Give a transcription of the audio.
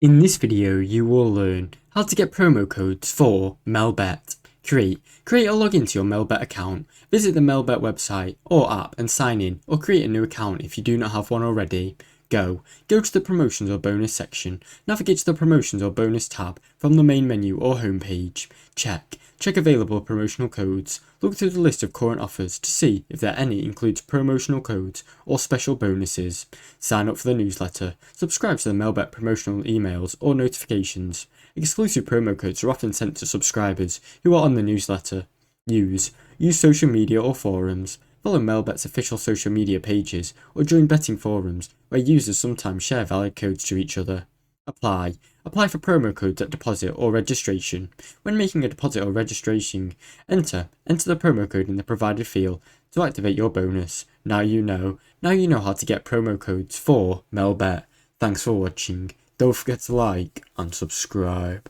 In this video, you will learn how to get promo codes for Melbet. Create a login to your Melbet account, visit the Melbet website or app and sign in, or create a new account if you do not have one already. Go to the promotions or bonus section, navigate to the promotions or bonus tab from the main menu or homepage. Check available promotional codes, look through the list of current offers to see if there any includes promotional codes or special bonuses. Sign up for the newsletter, subscribe to the Melbet promotional emails or notifications. Exclusive promo codes are often sent to subscribers who are on the newsletter. Use social media or forums. Follow Melbet's official social media pages or join betting forums where users sometimes share valid codes to each other. Apply for promo codes at deposit or registration. When making a deposit or registration, enter the promo code in the provided field to activate your bonus. Now you know how to get promo codes for Melbet. Thanks for watching. Don't forget to like and subscribe.